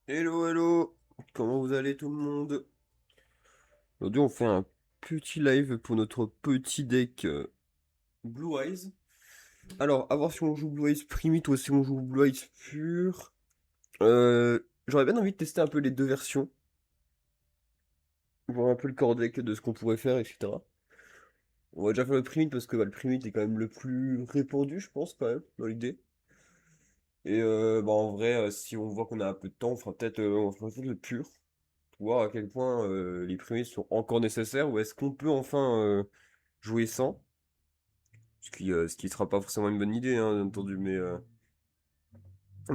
Hello, hello! Comment vous allez tout le monde? Aujourd'hui, on fait un petit live pour notre petit deck Blue Eyes. Alors, à voir si on joue Blue Eyes Primite ou si on joue Blue Eyes pur. J'aurais bien envie de tester un peu les deux versions, voir un peu le core deck de ce qu'on pourrait faire, etc. On va déjà faire le Primite parce que le Primite est quand même le plus répandu, je pense, quand même, dans l'idée. Et en vrai, si on voit qu'on a un peu de temps, on fera peut-être le pur. Pour voir à quel point les premiers sont encore nécessaires ou est-ce qu'on peut enfin jouer sans, ce qui sera pas forcément une bonne idée, hein, bien entendu, mais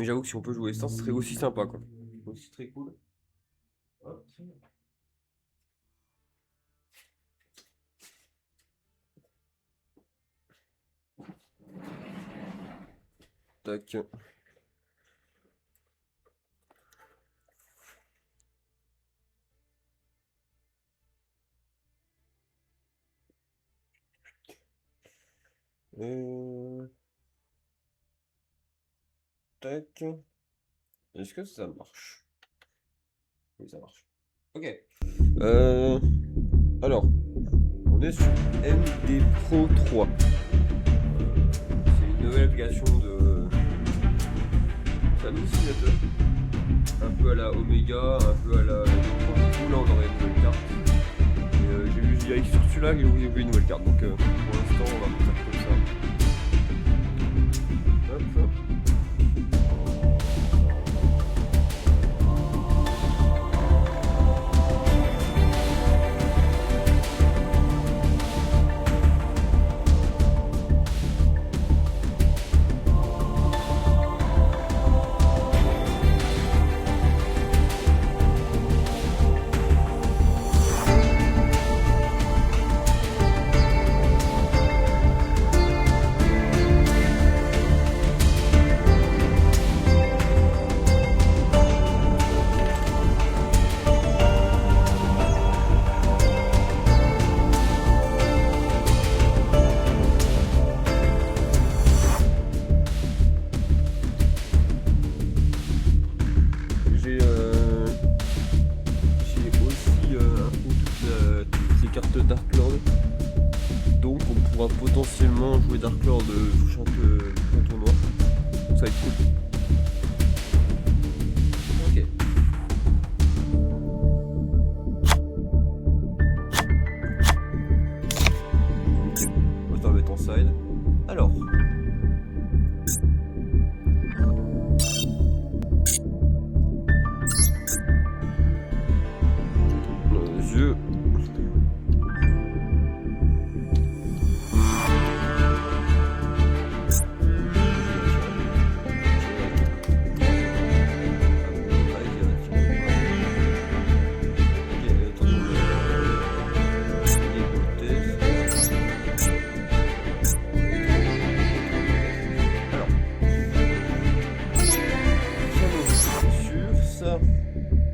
j'avoue que si on peut jouer sans, ce serait aussi sympa, quoi. Aussi très cool. Hop. Tac. Euh, Tac. Est-ce que ça marche? Oui, ça marche. Ok. Euh, alors, on est sur MD Pro 3. C'est une nouvelle application de. C'est un utilisateur. Un peu à la Omega, un peu à la. Du coup, là, on aurait une nouvelle carte. Et j'ai vu, il y a écrit sur celui-là qu'il y avait une nouvelle carte. Donc, pour l'instant, on va faire comme ça. Hop. J'ai j'ai aussi un peu toutes ces cartes Dark Lord. Donc, on pourra potentiellement jouer Dark Lord prochain tournoi. Donc, ça va être cool. Ok. On va te remettre en side. Alors. Je.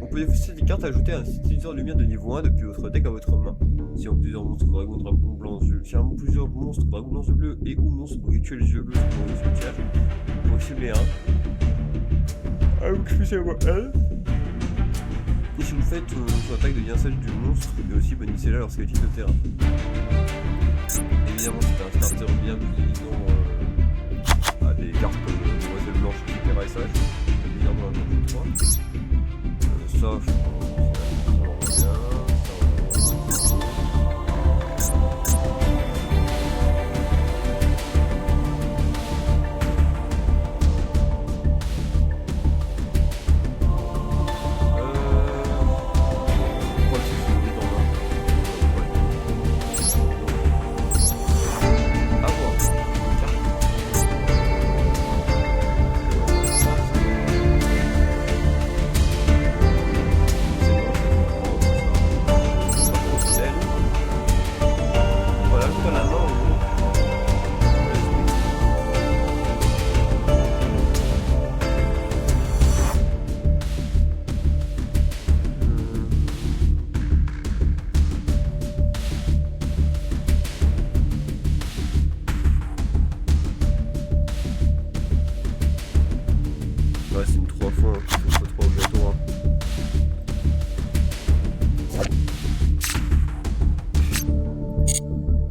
On peut effacer des cartes ajoutées à un synthétiseur de lumière de niveau 1 depuis votre deck à votre main. Si en plusieurs monstres dragon blancs yeux, si en plusieurs monstres dragon blancs yeux bleus et ou monstres rituels yeux bleus sont dans le cimetière, vous pouvez cibler un. Ah, vous excusez moi un. Et si vous faites son attaque de lynçage du monstre, mais aussi bonissez-la lorsqu'elle est de terrain. Évidemment, c'est un starter bien plus évident à des cartes comme Demoiselle Blanche, etc. Et ça, évidemment, un peu 3. Ça, je pense que ça va bien.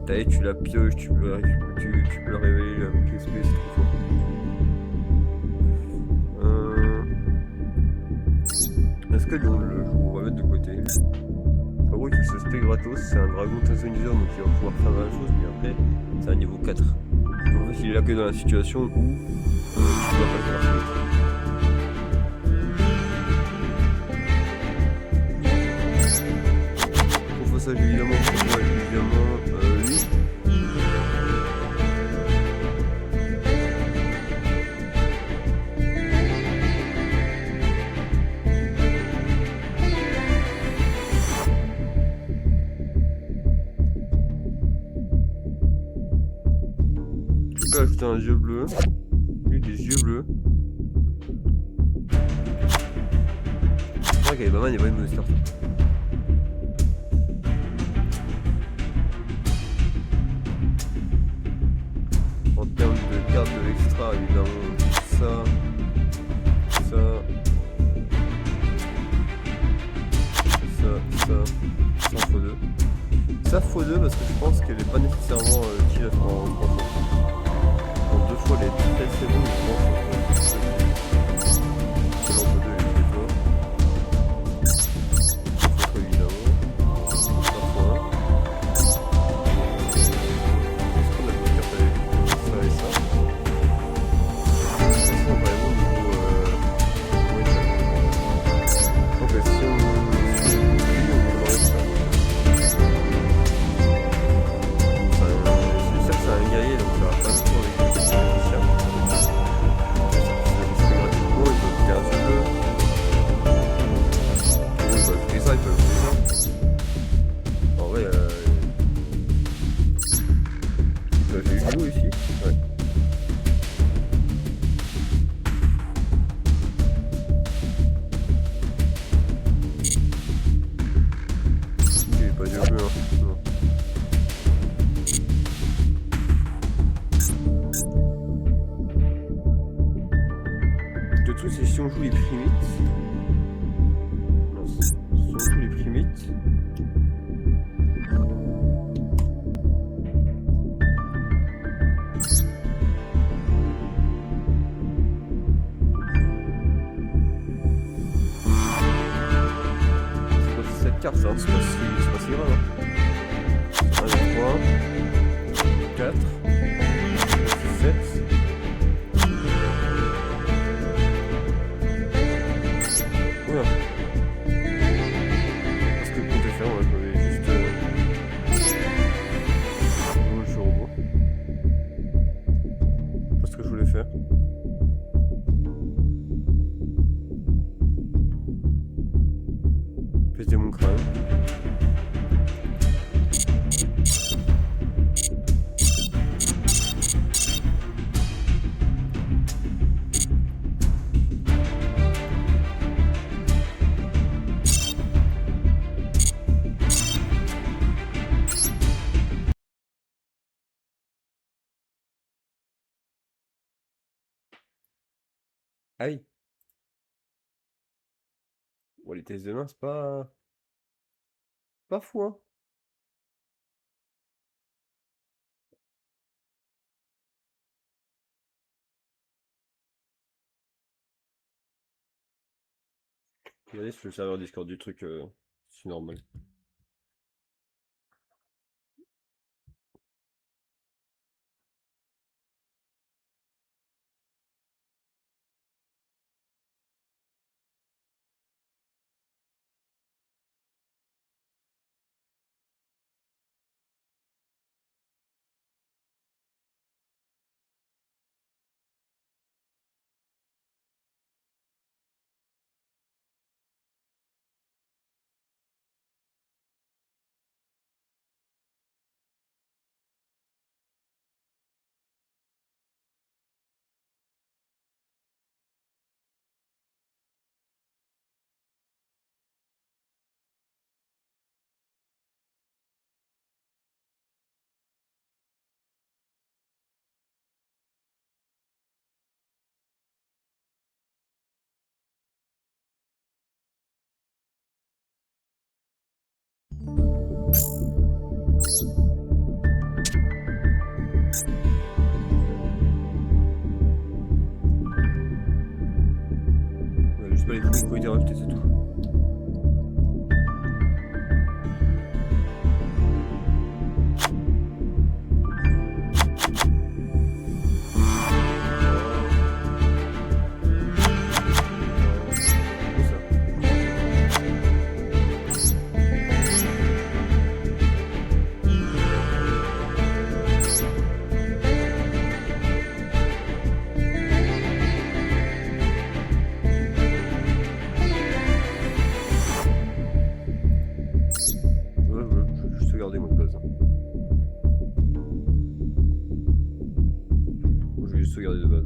T'as tu la pioches, tu peux la révéler la clé USB, c'est trop fort. Est-ce que Lyon le joue? On va mettre de côté. En gros, il faut se spé gratos, c'est un dragon Tazoniseur, donc il va pouvoir faire la même chose, mais après, c'est un niveau 4. En fait, il est là que dans la situation où tu dois passer l'architecte. Chronophage évidemment, chronophage évidemment, lui. Je peux ajouter un yeux bleu. Lui des yeux bleus. C'est vrai qu'avec Batman, il y a pas une mauvaise carte. En termes de cartes de l'extra, évidemment, ça, ça, ça x2. Ça x2 parce que je pense qu'elle est pas nécessairement utile en 3 fois. En 2 fois, elle est très très bonne, je pense. Celle en 2 elle est très forte. Ça x évidemment. Ça x1. Est-ce qu'on a d'autres cartes avec ça et ça? Ça c'est vraiment au niveau. Donc si on enlève ça. C'est sûr que c'est un guerrier donc ça va pas trop avec le chien. C'est gratuitement, il peut ajouter un yeux bleu. Il peut ajouter ça, il peut ajouter ça. En vrai, il peut ajouter Hugo ici. Ouais. Il est pas yeux bleu, hein. Non. Le truc c'est si on joue les primites. Non, si on joue les primites. C'est cette carte, hein, c'est pas si grave. Hein. 1, 2, 3, 4, 7. Oula. Parce que pour te faire, moi je vais juste jouer le robot. C'est ce que je voulais faire. Péter mon crâne. Ah oui. Bon, les tests de main, c'est pas fou, hein. Regardez sur le serveur Discord du truc, c'est normal. été racheté, c'est tout. Regarder mon base. Je vais juste sauvegarder de base.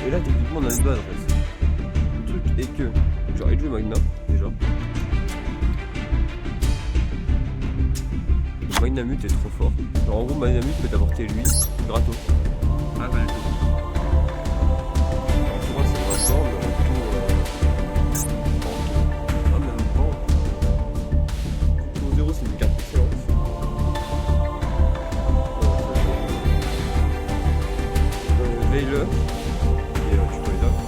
Et là, techniquement, on a une base en fait. Le truc est que j'aurais joué Magna déjà. Magnamut est trop fort. Alors, en gros, Magnamut peut t'apporter lui gratos. Ah bah, Alors, pour moi, c'est pas fort, mais en retour. Ah, même pas. Tour 0, c'est une carte excellente. Veille-le. Et tu peux les dames.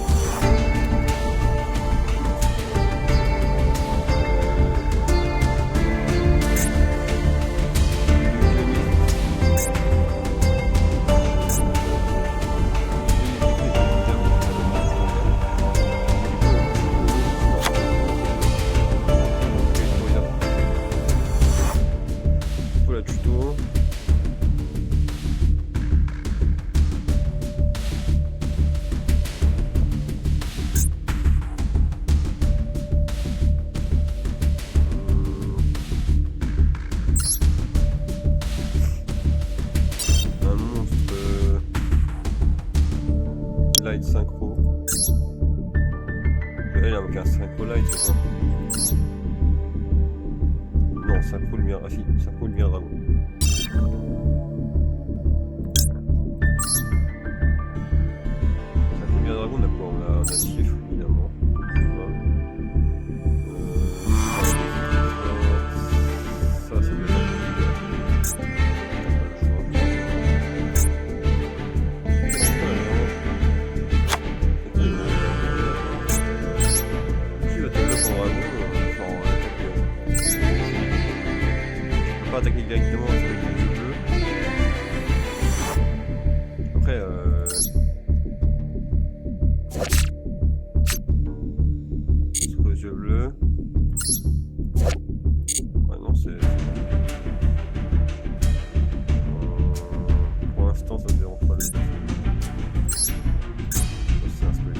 Tuto. Un monstre light synchro. Il a un synchro light, c'est ça? Non, synchro lumière. Ah si, synchro lumière dragon. Dragon, on a quoi? On a chiffre évidemment. Ça, c'est bien. Pas attaquer directement avec les yeux bleus. Après, sur les yeux bleus. Ouais, non, c'est. Pour l'instant, ça me dérange pas les deux. C'est un spell.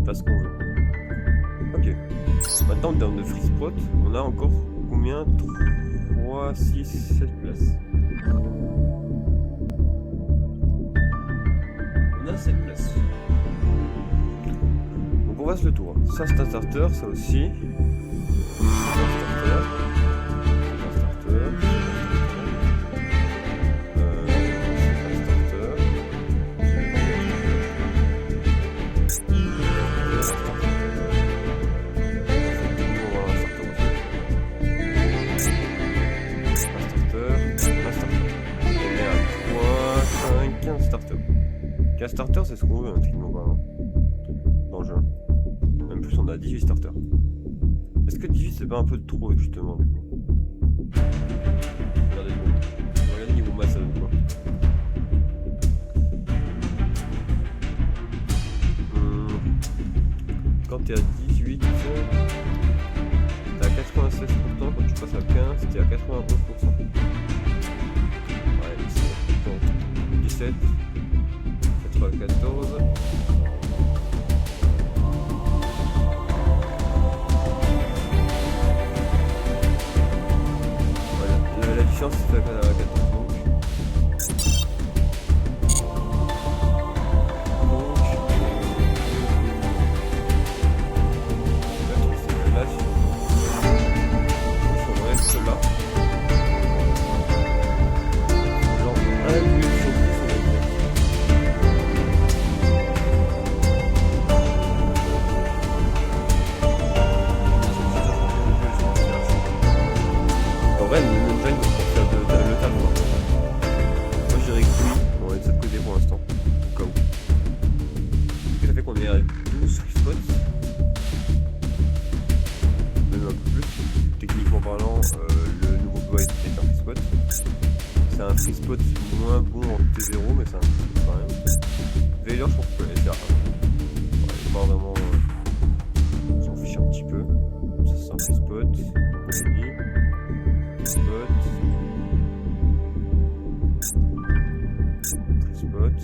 pas ce qu'on veut. Ok. Maintenant, en termes de free spot, on a encore combien? 3, 6, 7 places. On a 7 places. Donc on va se le tour. Ça c'est un starter, ça aussi. C'est un starter. C'est un starter. starter. Un starter, c'est ce qu'on veut, hein, techniquement parlant. Dans le jeu. Même plus, on a 18 starters. Est-ce que 18 c'est pas un peu de trop, justement, du coup? Regardez niveau masse, ça donne quoi? Quand t'es à 18, t'es à 96%, quand tu passes à 15, t'es à 91%. Ouais, c'est 17, 94. Voilà, la différence c'est à 14. C'est un free spot moins bon en T0, mais c'est un free spot quand même. Vader, je pense que c'est pas vraiment. On s'en fiche un petit peu. Ça, c'est un free spot. Free spot. Free spot.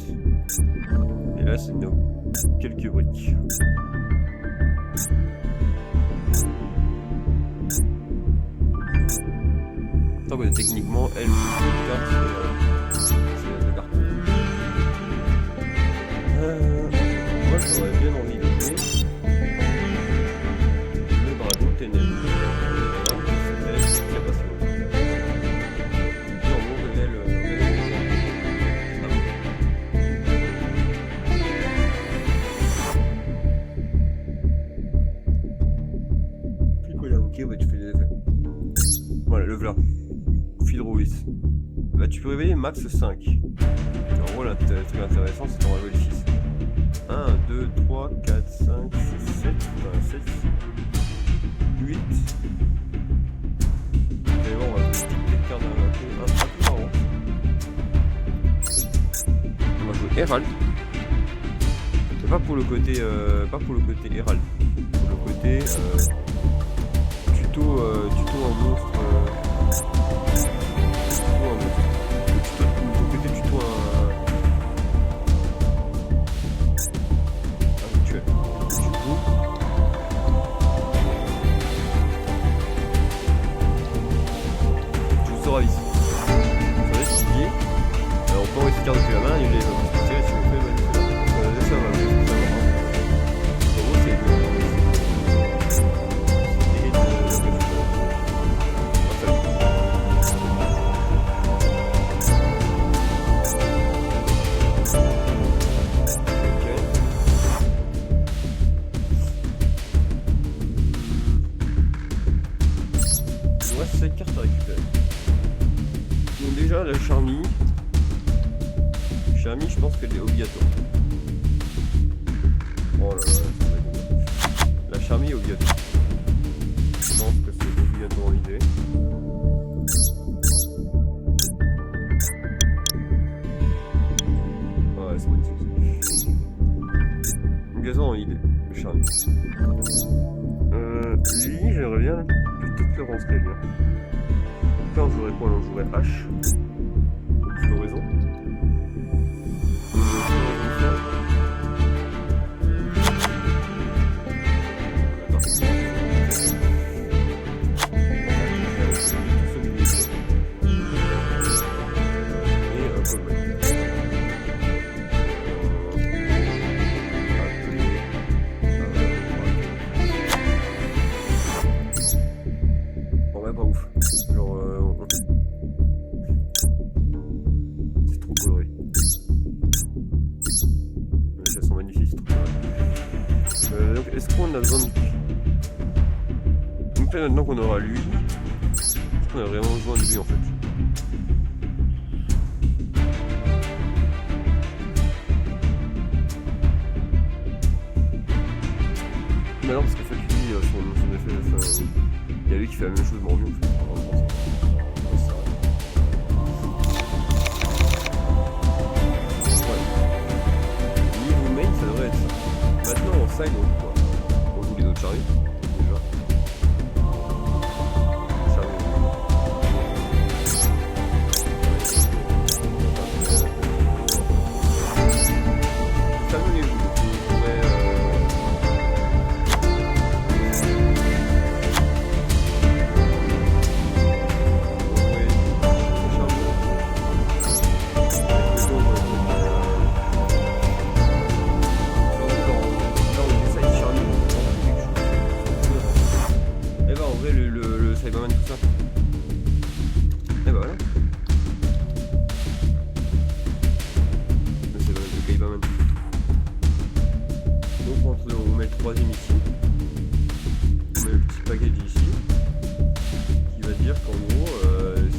Et là, c'est nos quelques briques. Tant que techniquement, elle, c'est la carte. Moi, j'aurais bien envie de jouer le dragon ténébreux. C'est très passionnant. Et en gros, Puis quoi, là, ok, ouais, tu fais des effets. Voilà, le voilà. Fildrouis. Bah, tu peux réveiller max 5. En gros, le truc intéressant, c'est d'en réveiller 6. 1, 2, 3, 4, 5, 6, 7, 7, 8. Et bon, on va faire des cartes un peu par an. On va jouer Herald. Mais pas pour le côté Herald. Pour le côté tuto en monstre. Depuis la main, il les autres. Si on fait, ça va. En gros, c'est il nous reste 7 cartes à récupérer. Donc déjà, la Charmille. Charmille, je pense qu'elle est obligatoire. Oh là là, ça va être... La Charmille est obligatoire. Je pense que c'est obligatoire en idée. Ouais, c'est magnifique. Obligatoire en idée, le Charmille. Lui, j'aimerais bien peut-être le rentrer bien. Là, on jouerait quoi? On jouerait H. Floraison. Est-ce qu'on a besoin de... Donc là maintenant qu'on aura lui, est-ce qu'on a vraiment besoin de lui en fait? Il y a lui qui fait la même chose, mais en mieux en fait. Ouais, c'est vrai. Ouais. Niveau main, ça devrait être ça. Maintenant, en side, on quoi? On joue les autres Charlie, déjà. Charlie. Charlie, on pourrait. Le Cyberman, tout ça. Et bah voilà. Le Cyberman. Donc on met le troisième ici. On met le petit package ici. Qui va dire qu'en gros,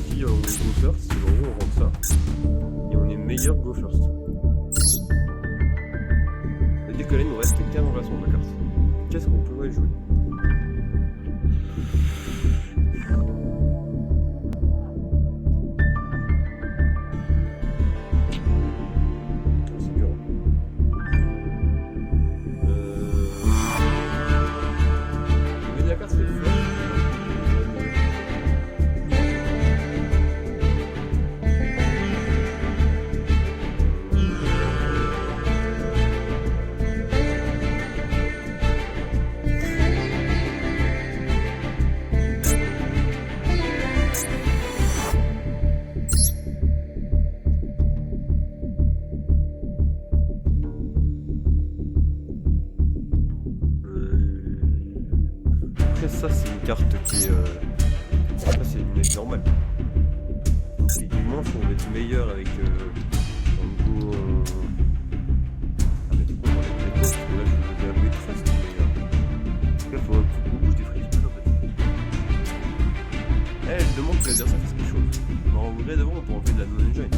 si on est go first, c'est en gros on rentre ça. Et on est meilleur go first. Et dès que là il nous reste 15 versions de la carte. Qu'est-ce qu'on pourrait jouer? Ça c'est une carte qui est... ça c'est une neige normale. Donc techniquement si on veut être meilleur avec un go... Ah mais du coup on va mettre les parce que là je vais bien jouer fast mais... En tout cas il faut qu'on bouge des frises en fait. Elle demande que l'adversaire fasse quelque chose. Mais en vrai d'abord on peut enlever de la non-engine.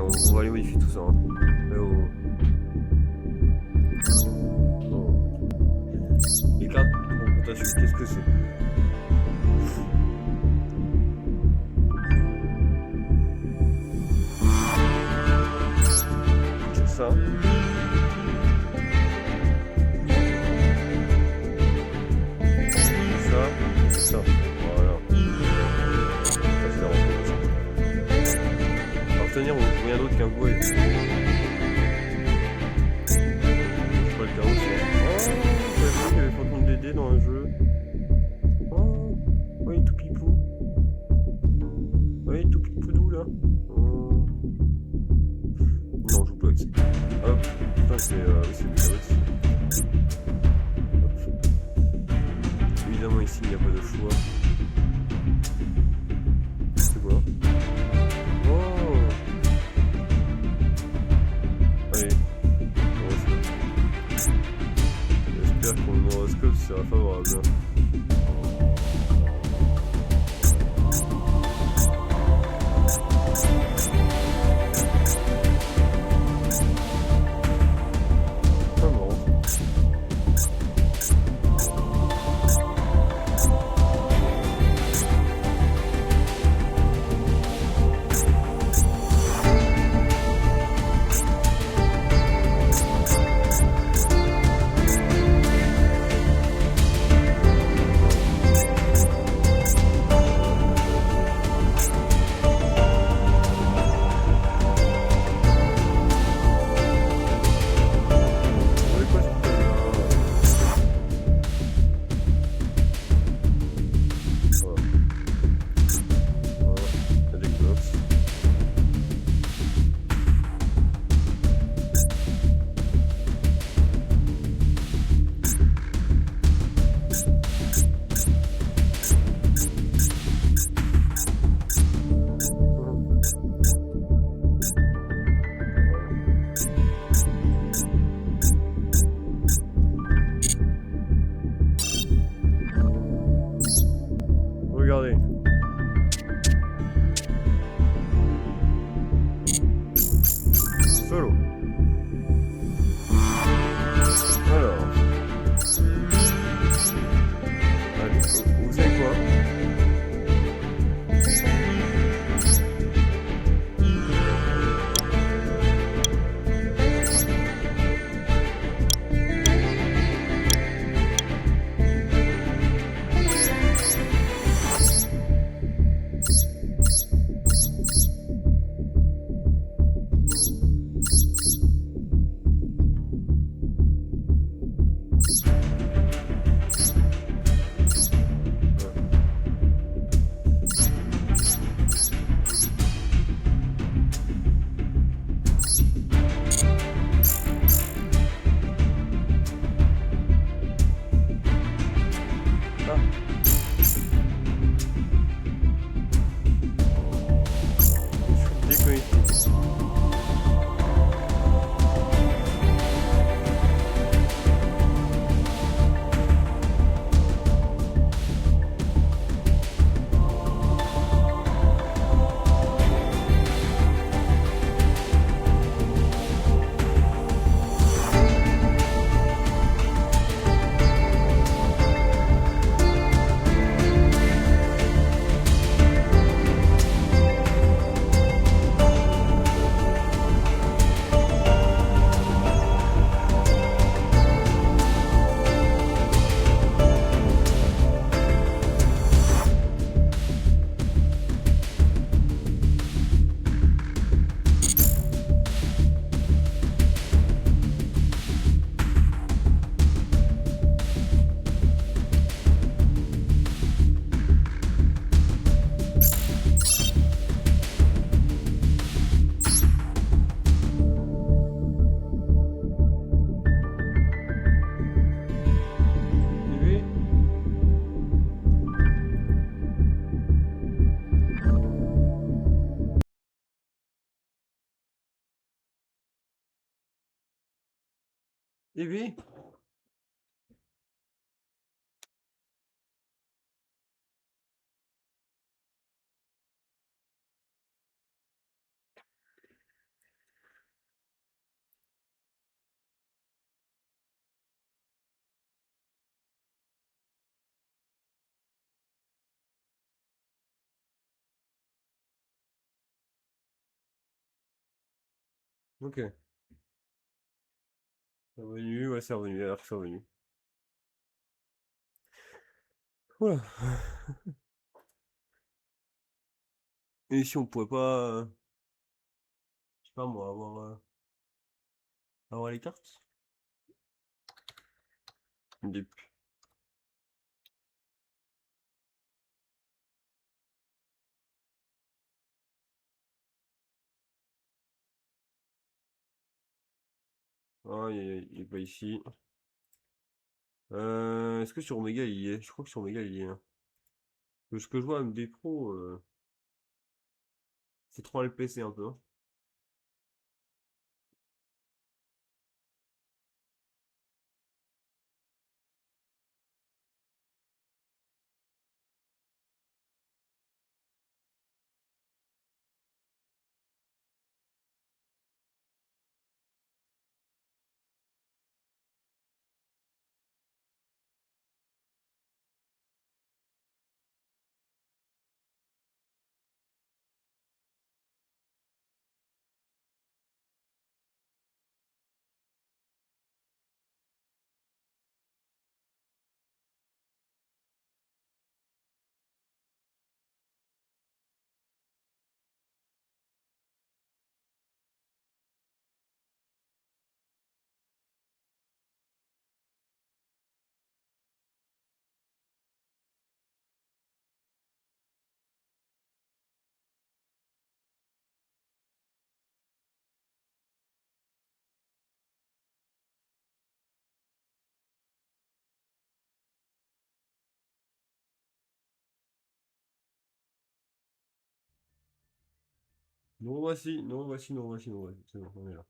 On va aller modifier tout ça. Hein. Les cartes de confrontation, qu'est-ce que c'est? C'est ça. C'est ça. Voilà. Ça, c'est la rencontre. Partenaire ou rien d'autre qu'un goal. Je pas le carreau sur. Oh, j'avais vu qu'il y avait Phantom DD dans un jeu. Oh, ouais, tout pipou. Ouais, tout pipoudou là. Oh. Non, je joue pas avec ça. Hop, putain, c'est Méchabot. Évidemment, ici, il n'y a pas de choix. C'est quoi? Oh! Allez, horoscope. J'espère que mon horoscope sera favorable. regarder. Solo. Alors. Allez, vous savez quoi? Déconnecté. Bébé? Bébé? Ok. C'est revenu, ouais, c'est revenu, alors c'est revenu. Voilà. Et si on pourrait pas, je sais pas moi, avoir les cartes? Des... Ah, il est pas ici. Est-ce que sur Omega il y est? Je crois que sur Omega il y est, hein. Ce que je vois MD Pro, c'est trop le PC un peu, hein. Nous voici, nous voici, nous voici, nous voici. C'est bon, on est là.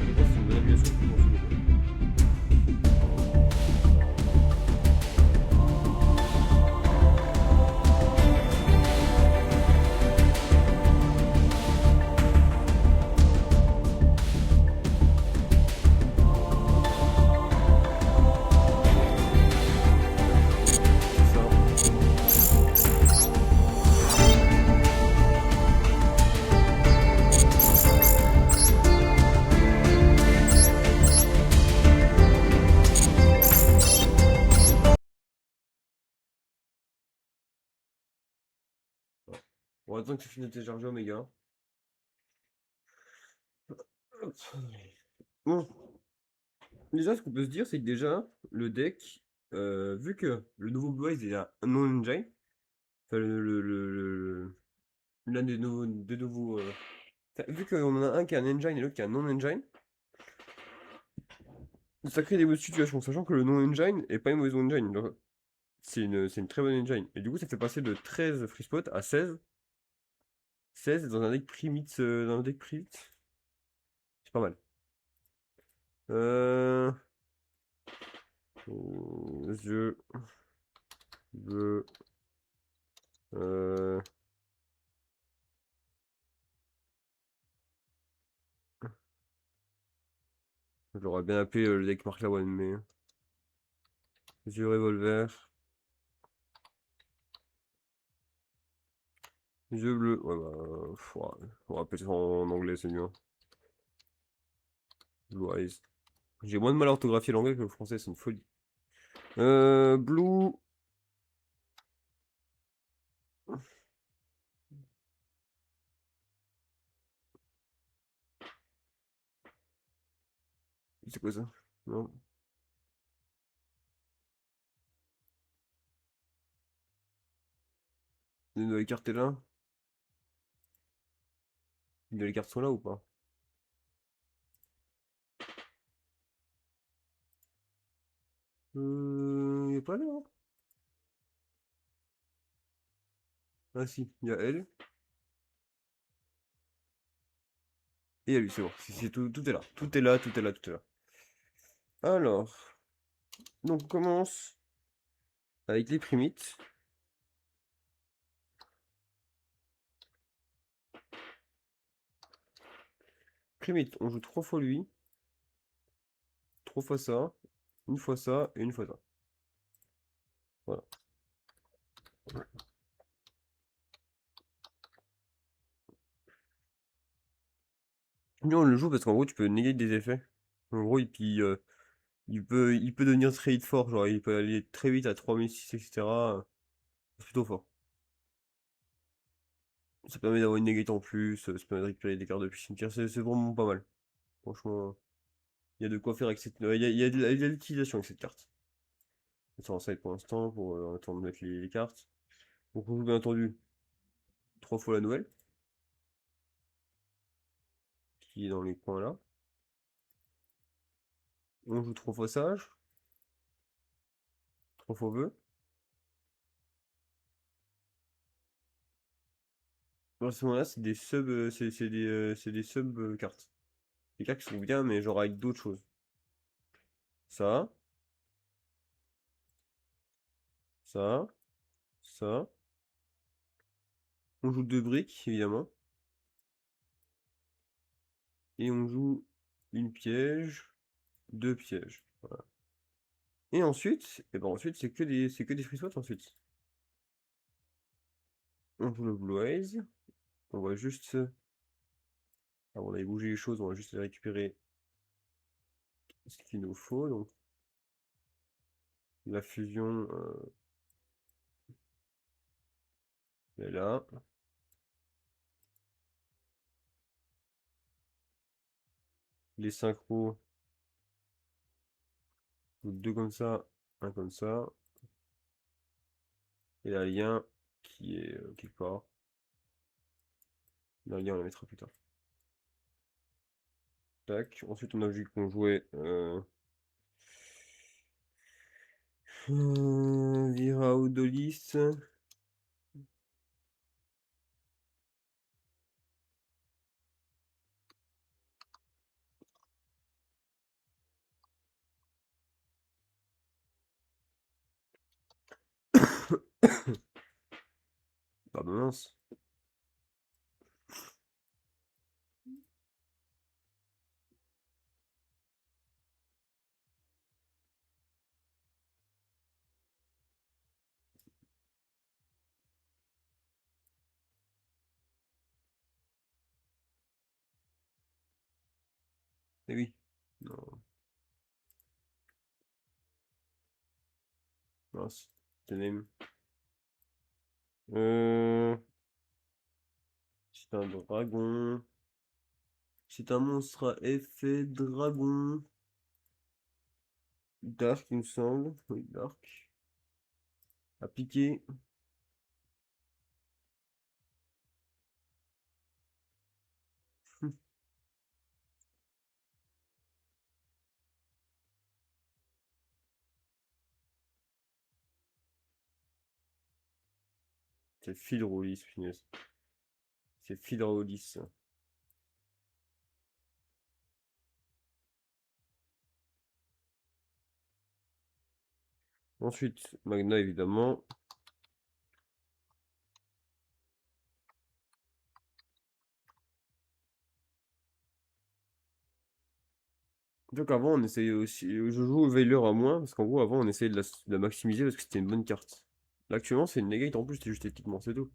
Je pense que c'est une bonne application pour ce jeu. On attend que tu finisses de télécharger Omega. Bon, déjà, ce qu'on peut se dire, c'est que déjà, le deck, vu que le nouveau Blue Eyes est un non-engine, enfin, l'un des nouveaux. Enfin, vu qu'on en a un qui est un engine et l'autre qui est un non-engine, ça crée des mauvaises situations, sachant que le non-engine est pas une mauvaise engine. C'est une très bonne engine. Et du coup, ça fait passer de 13 free spot à 16. 16 dans un deck primite. Dans un deck primite. C'est pas mal. Euh... Je veux. Euh... Je l'aurais bien appelé le deck Mark Lawan, mais. Yeux revolver. Yeux bleus. Ouais, bah. On va appeler ça en anglais, c'est mieux. Blue Eyes. J'ai moins de mal à orthographier l'anglais que le français, c'est une folie. Blue. C'est quoi ça? Non. Une nouvelle carte est là? Une nouvelle cartes sont là ou pas? Il est pas là, hein. Ah si, il y a elle. Et il y a lui, c'est bon. Tout est là. Tout est là, tout est là, tout est là. Alors, donc on commence avec les primites. Primite, on joue 3 fois lui, 3 fois ça, une fois ça et une fois ça. Voilà. Lui, on le joue parce qu'en gros, tu peux néger des effets. En gros, et puis, il peut devenir très vite fort. Genre, il peut aller très vite à 3006, etc. C'est plutôt fort. Ça permet d'avoir une négate en plus, ça permet de récupérer des cartes depuis cimetière. C'est vraiment pas mal. Franchement, il y a de quoi faire avec cette. Il y a de l'utilisation avec cette carte. Ça en side pour l'instant, pour attendre de mettre les cartes. Donc, on joue bien entendu 3 fois la nouvelle, qui est dans les coins là. On joue 3 fois sage, 3 fois vœu. À ce moment-là, c'est des sub, c'est des sub cartes. Des cartes qui sont bien, mais genre avec d'autres choses. Ça, ça, ça. On joue 2 briques, évidemment. Et on joue une piège, 2 pièges. Voilà. Et ensuite, c'est que des free spots ensuite. On joue le Blue Eyes. On va juste. Avant d'aller bouger les choses, on va juste récupérer ce qu'il nous faut. Donc, la fusion, elle est là. Les synchros, deux comme ça, un comme ça. Et la lien qui est quelque part. La lien, on la mettra plus tard. Tac. Ensuite, on a vu qu'on jouait Vira Odolis. Bah mince. Eh oui. Non, mince. C'était même. C'est un dragon. C'est un monstre à effet dragon. Dark, il me semble. Oui, Dark. À piquer. C'est Phil Rollis, finesse. C'est Phil Rollis. Ensuite, Magna, évidemment. Donc avant, on essayait aussi. Je joue au Veiler à moins, parce qu'en gros, avant, on essayait de la maximiser parce que c'était une bonne carte. Là, actuellement, c'est une negate en plus, c'est juste équipement, c'est tout.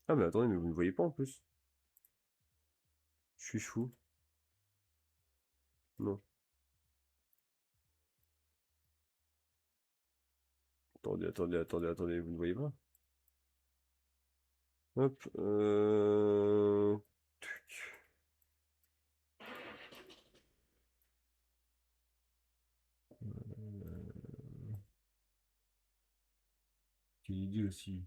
Ah, mais attendez, mais vous ne voyez pas en plus. Je suis fou. Non. Attendez, vous ne voyez pas? Hop. Tuc. Quelle idée aussi.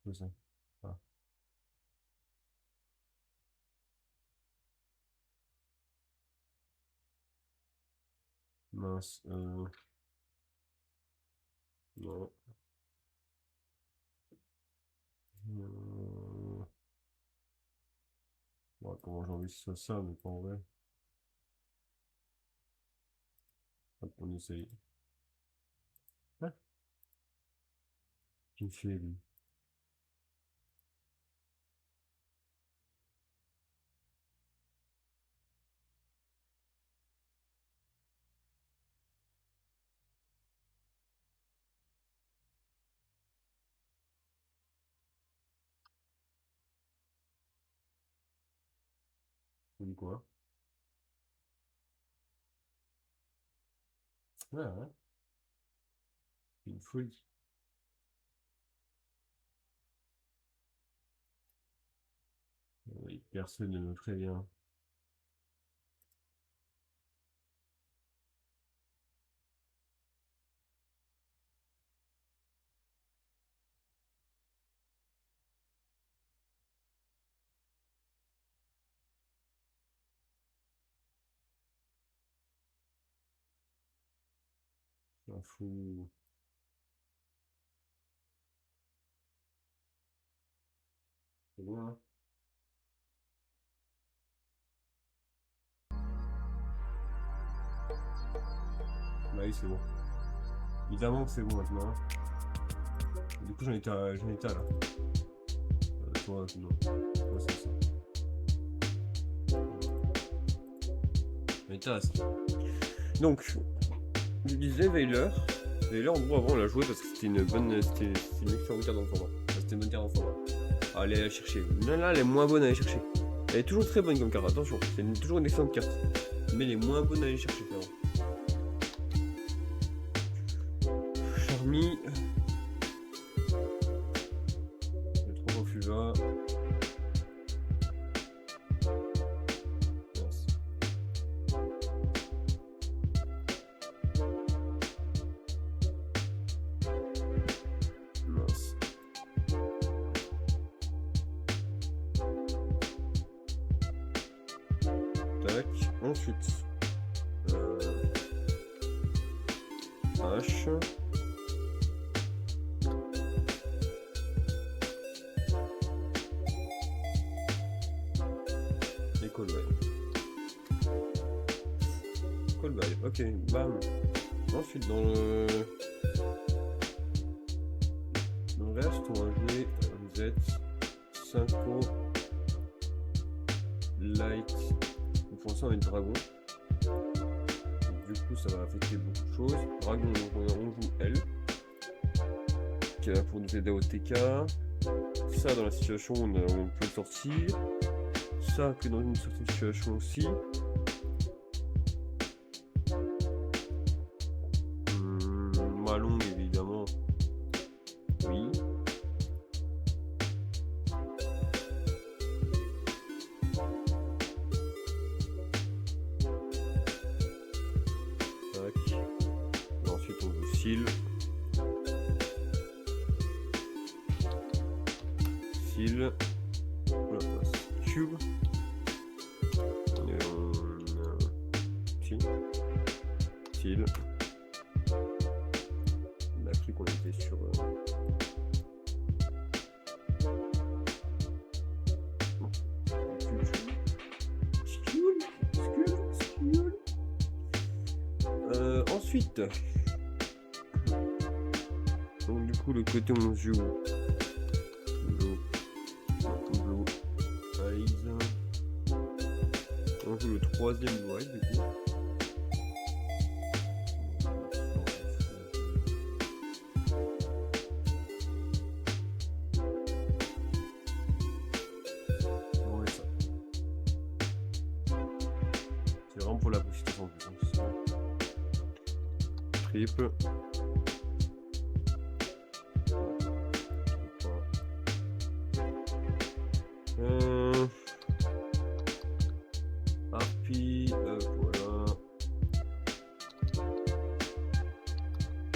Quoi ça? Ah, mince. Non. Euh, bon, comment j'ai envie que ce soit ça, mais pas en vrai. Hop, on essaye. Ah, qu'il fait, lui. Il dit quoi? Ouais, ouais. Une folie. Oui, personne ne me prévient. Je m'en fous. C'est bon, hein? Bah oui, c'est bon. Évidemment que c'est bon maintenant, hein. Du coup, j'en étais à là. Toi, non. Toi, c'est ça. J'en étais à ça. Donc, je disais Veiler. Veiler, en gros, avant, on l'a joué parce que c'était une bonne. C'était une excellente carte dans le format. Enfin, c'était une bonne carte dans le format. À aller la chercher. Là, elle est moins bonne à aller chercher. Elle est toujours très bonne comme carte, attention. Toujours une excellente carte. Mais elle est moins bonne à aller chercher, clairement. Charmy. Le 3 Fuva. Mince. Mince. Tac. Ensuite. H. Callback. Callback, ok, bam. Ensuite, dans le reste, on va jouer Z, Synchro, Light. Pour l'instant, on a une dragon. Du coup, ça va affecter beaucoup de choses. Dragon, on joue L, qui est là pour nous aider au TK. Ça, dans la situation, on peut le sortir. Ça, que dans une certaine situation aussi. Malong, évidemment. Oui. Tac. Et ensuite, on joue Seal. Seal. Voilà, Cube. Et on... Seal. On a cru qu'on était sur... Ensuite, donc du coup le côté on joue Blue Eyes, on joue le troisième Blue Eyes du coup. Ouais, ça. C'est vraiment pour la possibilité en plus. Triple. Harpy, voilà.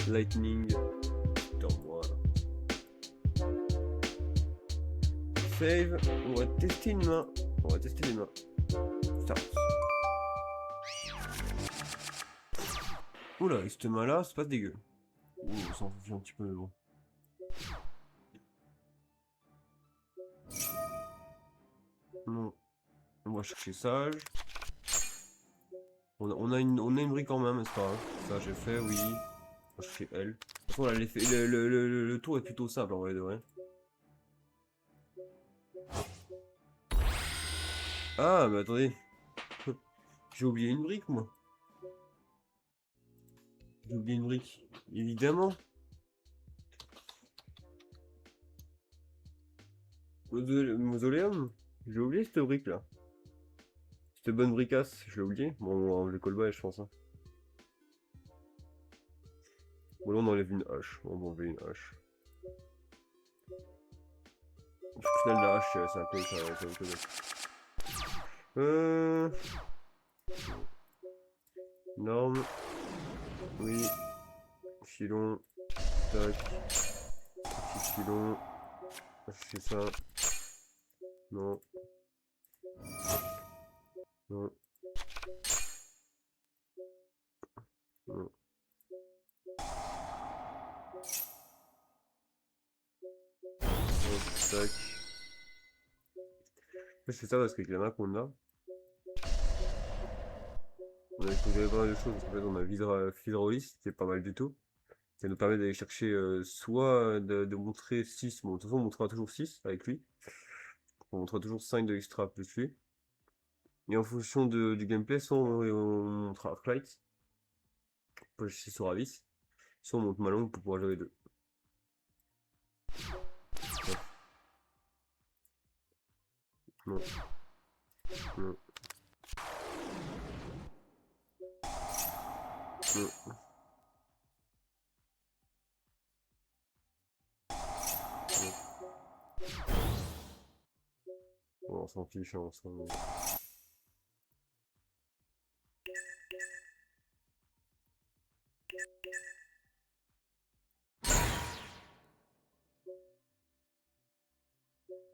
Lightning. Dans moi. Save. On va tester une main. On va tester les mains. Start. Oula, avec cette main là, c'est pas dégueu. Ouh, on s'en fout un petit peu, mais bon. Non. On va chercher Sage. On a une brique en main, mais c'est pas grave. Ça, j'ai fait, oui. On va chercher elle. De toute façon, là, le tour est plutôt simple en vrai de vrai. Ah, mais attendez. J'ai oublié une brique, moi. J'ai oublié une brique. Évidemment. Mausoleum. J'ai oublié cette brique là. Cette bonne bricasse, je l'ai oublié. Bon, on va enlever le callback, je pense. Hein. Bon, là, on enlève une hache. On va enlever une hache. Au final, la hache, c'est un peu Norme. Oui. Filon. Tac. Petit filon. C'est ça. Non. Non. Non. Hop, tac. Je fais ça parce qu'avec la main qu'on a, on a exploré pas mal de choses. Parce qu'en fait, on a Hydraulis, qui est pas mal du tout. Ça nous permet d'aller chercher soit de montrer 6, bon de toute façon on montrera toujours 6 avec lui. On montrera toujours 5 de extra plus lui. Et en fonction du gameplay, soit on montrera Arclight, pour chercher Soravis, soit on monte Malong pour pouvoir jouer les deux. Ouais. Non. Non. Non. Bon, on s'en fiche, on s'en...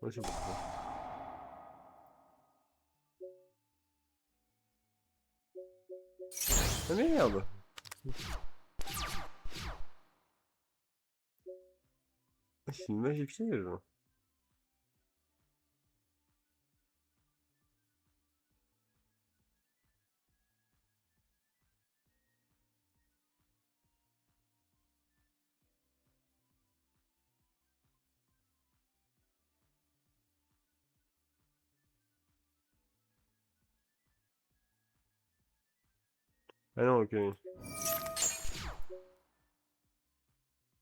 Ouais, je sais pas. Ah merde! C'est une magie piège. Ah non, ok.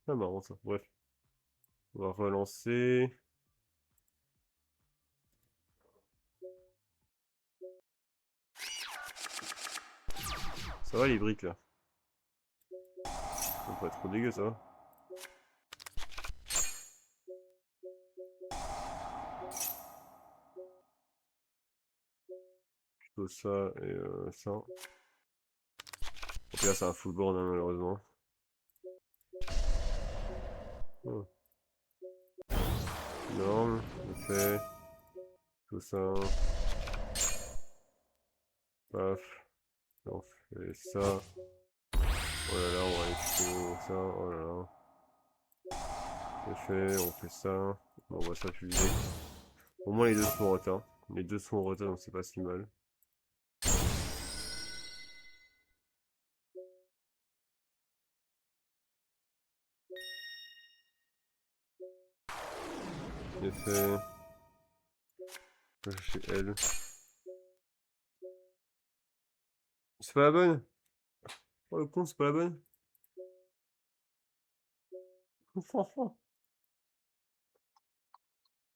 Ah, marrant ça. Bref. On va relancer. Ça va les briques là? C'est pas trop dégueu ça va? Plutôt ça et ça. Donc là c'est un full board hein, malheureusement. Oh. Norme, ok. Tout ça. Paf. On fait ça. Oh là là, on va aller plutôt ça. Oh là là. C'est fait, on fait ça. On voit ça plus vite. Au moins les deux sont en retard. Les deux sont en retard donc c'est pas si mal. C'est fait. Je vais chercher elle. C'est pas la bonne? Oh le con, c'est pas la bonne?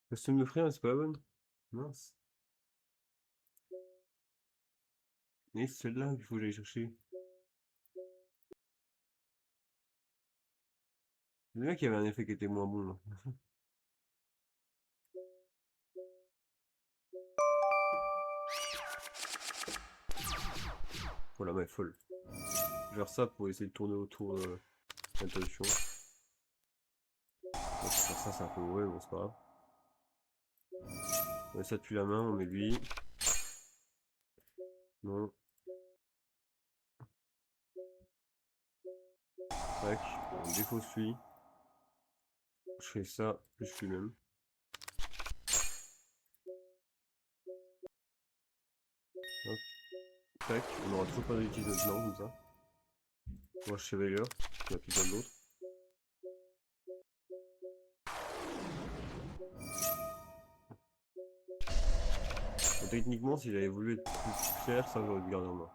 Costume de frère, c'est pas la bonne? Mince. Et c'est celle-là qu'il faut que j'aille chercher. Le mec, il y avait un effet qui était moins bon là. Oh la main est folle. Je vais faire ça pour essayer de tourner autour de l'intention. Faire ça, c'est un peu mauvais, bon, c'est pas grave. On met ça depuis la main, on met lui. Non. Tac, on défausse lui. Je fais ça, plus lui-même. Hop. Tac, on aura toujours pas d'utiliser notre langue comme ça. Moi, je chevalier, il y a quelqu'un d'autre. Bon, techniquement, s'il avait voulu être plus clair, ça j'aurais dû garder en main.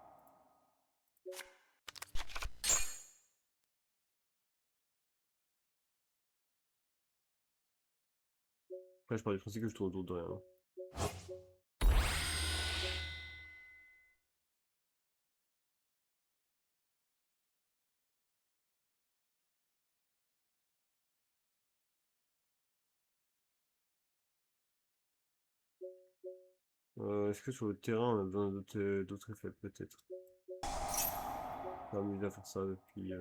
Après, je pars du principe que je tourne autour de rien. Est-ce que sur le terrain, on a besoin d'autres effets, peut-être? Pas amusé à faire ça depuis...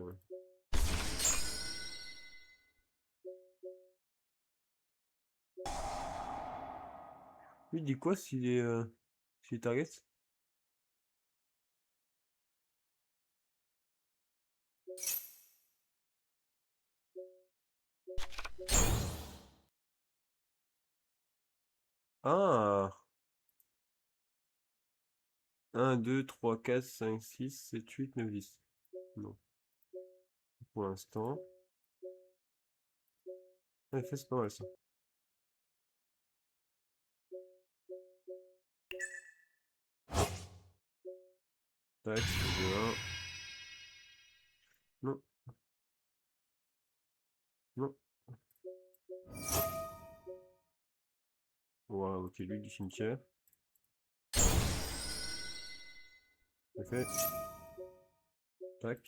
Lui, il dit quoi s'il est target? Ah! 1, 2, 3, 4, 5, 6, 7, 8, 9, 10. Non. Pour l'instant. En effet, c'est pas mal ça. Tac, 2, 1. Non, non. Voilà, ok, lui du cimetière. C'est fait. Tac.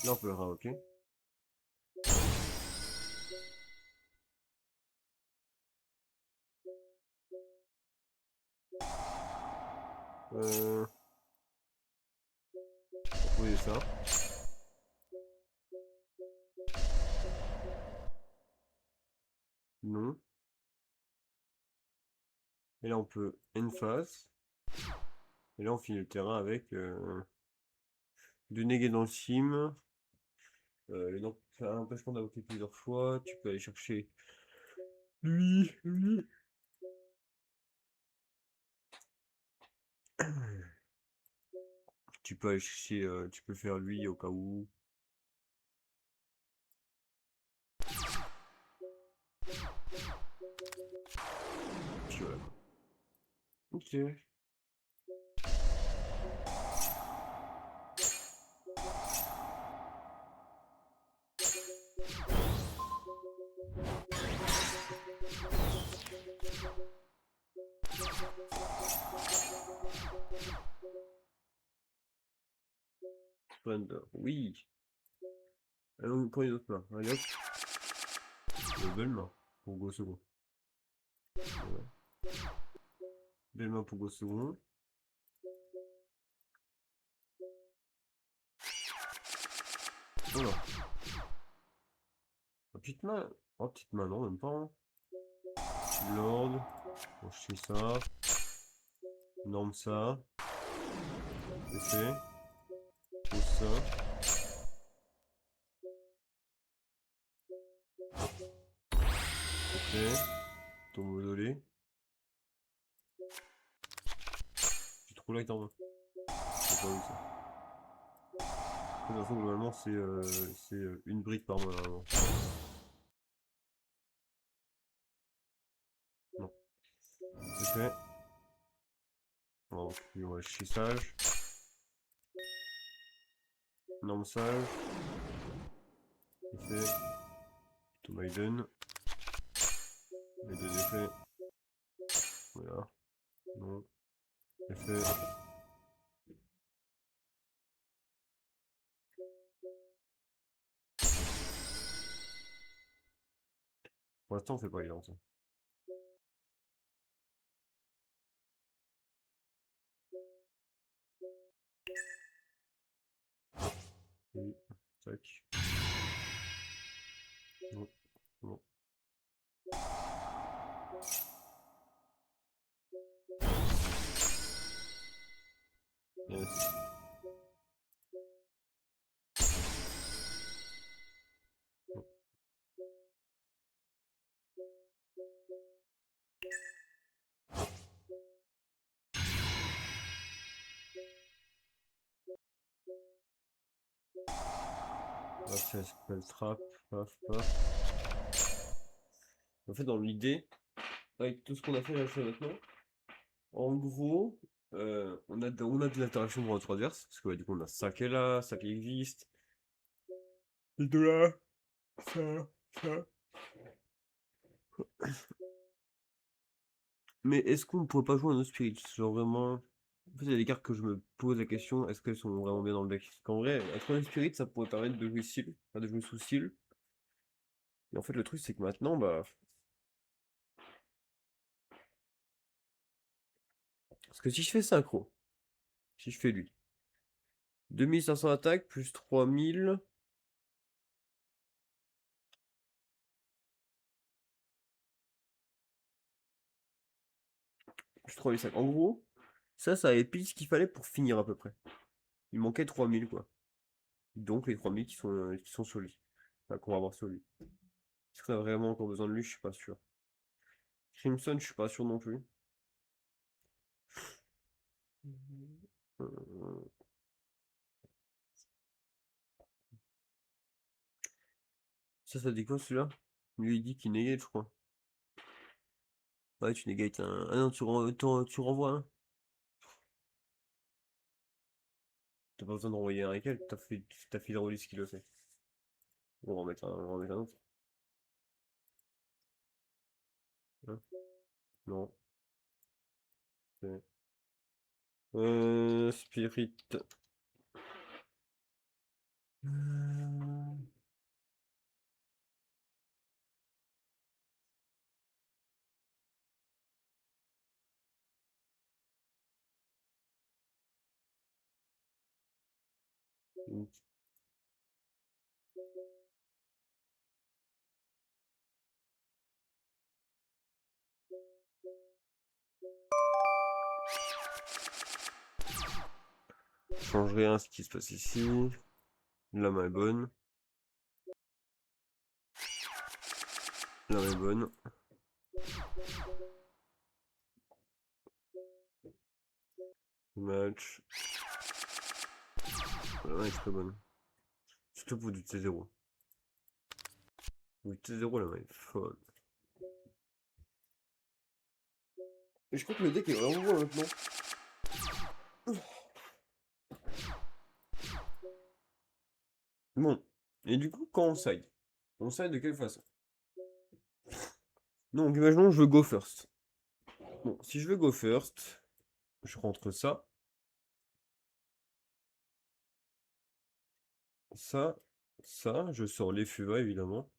Là, on peut le ok. On va poser ça. Non. Et là, on peut end phase. Et là, on finit le terrain avec deux négés dans le sim. Et donc, ça un empêchement d'invoquer plusieurs fois. Tu peux aller chercher lui. Tu peux aller chercher, tu peux faire lui au cas où. Puis voilà. Ok. Splendor, oui. Allons, quand une autre main. Allez hop. Belle main pour Go second. Ouais. Belle main pour Go second. Oh là. Oh, petite main. Oh, petite main, non, même pas. Hein. Lord. Bon, je fais ça. Norme ça. Effet. Pose ça. Ok. Tombe isolé. J'ai trop light en main. J'ai pas vu ça. De toute façon, globalement, c'est une brique par main. Normalement. Non. C'est fait. Donc, ouais, je suis sage. Norme sage. Effet. To Maiden. Maiden effet. Voilà. Non. Effet. Pour l'instant, on fait pas évident ça. Oui. Tac. Non. Non. Yes. Non. Là, ça s'appelle trap. Paf, paf. En fait, dans l'idée, avec tout ce qu'on a fait là jusqu'à maintenant, en gros, on a de l'interaction pour notre adverse, parce que ouais, du coup on a ça qui est là, ça qui existe. Et de là, ça. Mais est-ce qu'on ne pourrait pas jouer un autre spirit? Genre vraiment. En fait, il y a des cartes que je me pose la question, est-ce qu'elles sont vraiment bien dans le deck? Parce qu'en vrai, être un spirit, ça pourrait permettre de jouer style, enfin de jouer sous style. Et en fait, le truc, c'est que maintenant, bah. Parce que si je fais synchro, si je fais lui, 2500 attaques plus 3000. Plus 3005. En gros, ça avait pile ce qu'il fallait pour finir à peu près. Il manquait 3000 quoi. Donc les 3000 qui sont sur lui. Enfin, qu'on va avoir sur lui. Est-ce qu'on a vraiment encore besoin de lui? Je suis pas sûr. Crimson, je suis pas sûr non plus. Euh, ça dit quoi celui-là? Lui il dit qu'il négate, je crois. Ouais, tu négates un. Ah non, tu renvoies un. T'as pas besoin d'envoyer un récal, t'as fait le release qui le fait. On va on va en remettre un autre. Hein. Non. C'est- Spirit. Euh, Je change rien à ce qui se passe ici. La main est bonne. La main est bonne. Match. Ouais, est très bonne. Surtout pour du T0. Du T0, la main est folle. Et je crois que le deck est vraiment bon maintenant. Bon. Et du coup, quand on side de quelle façon? Donc, imaginons que je veux go first. Bon, si je veux go first, je rentre ça. Ça, ça, je sors les FUVA évidemment.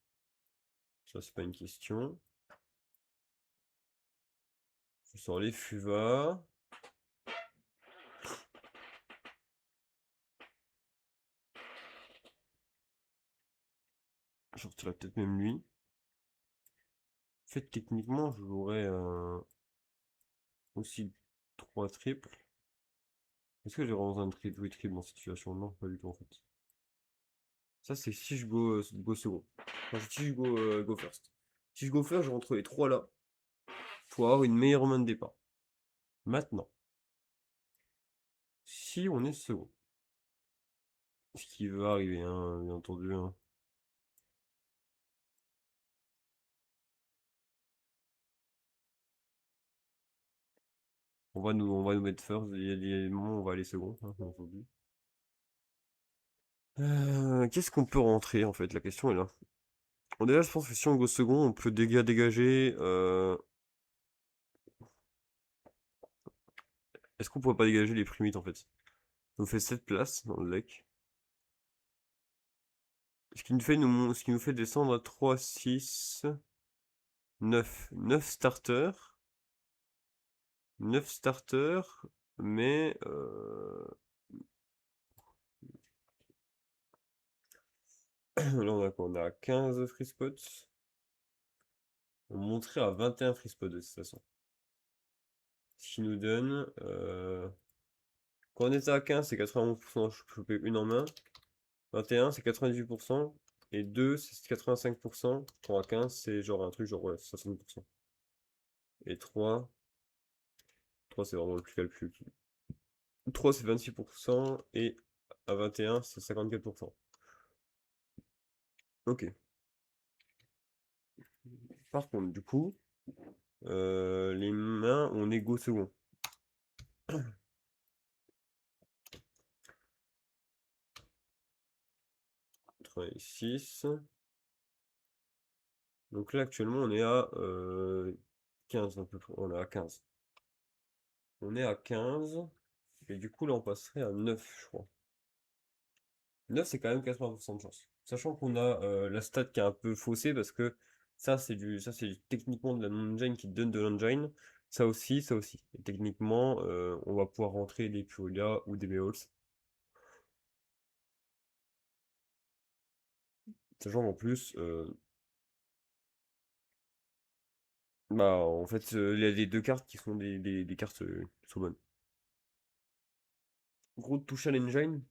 Ça, c'est pas une question. Je sors les FUVA. Je sortirai peut-être même lui. En fait, techniquement, je jouerais aussi 3 triples. Est-ce que j'ai vraiment un triple? Oui, triple dans cette situation? Non, pas du tout en fait. Ça, c'est si je go second. Enfin, si je go first. Si je go first, je rentre les 3 là. Pour avoir une meilleure main de départ. Maintenant, si on est second, ce qui va arriver, hein, bien entendu. Hein. On va nous mettre first. Il y a des moments où on va aller second, hein, bien entendu. Qu'est-ce qu'on peut rentrer en fait? La question est là. Bon, déjà, je pense que si on go second, on peut dégager. Est-ce qu'on pourrait pas dégager les primites en fait? Ça nous fait 7 places dans le deck. Ce qui nous fait descendre à 3, 6, 9. 9 starters. 9 starters, mais là on a quoi? On a 15 free spots. On monterait à 21 free spots de toute façon. Ce qui nous donne. Quand on était à 15, c'est 91%, je choper une en main. 21, c'est 98%. Et 2, c'est 85%. Quand à 15, c'est genre un truc genre ouais, 60%. Et 3, 3 c'est vraiment le plus calcul. 3 c'est 26%. Et à 21, c'est 54%. Ok. Par contre, du coup, les mains, on est go second. 86. Donc là, actuellement, on est à 15 à peu près. On est à 15. On est à 15. Et du coup, là, on passerait à 9, je crois. 9, c'est quand même 80% de chance. Sachant qu'on a la stat qui est un peu faussée parce que techniquement de la non-engine qui te donne de l'engine. Ça aussi, ça aussi. Et techniquement, on va pouvoir rentrer des Puolia ou des Beholds. Sachant qu'en plus, bah en fait, il y a les deux cartes qui sont des cartes qui sont bonnes. Gros, touche à l'engine,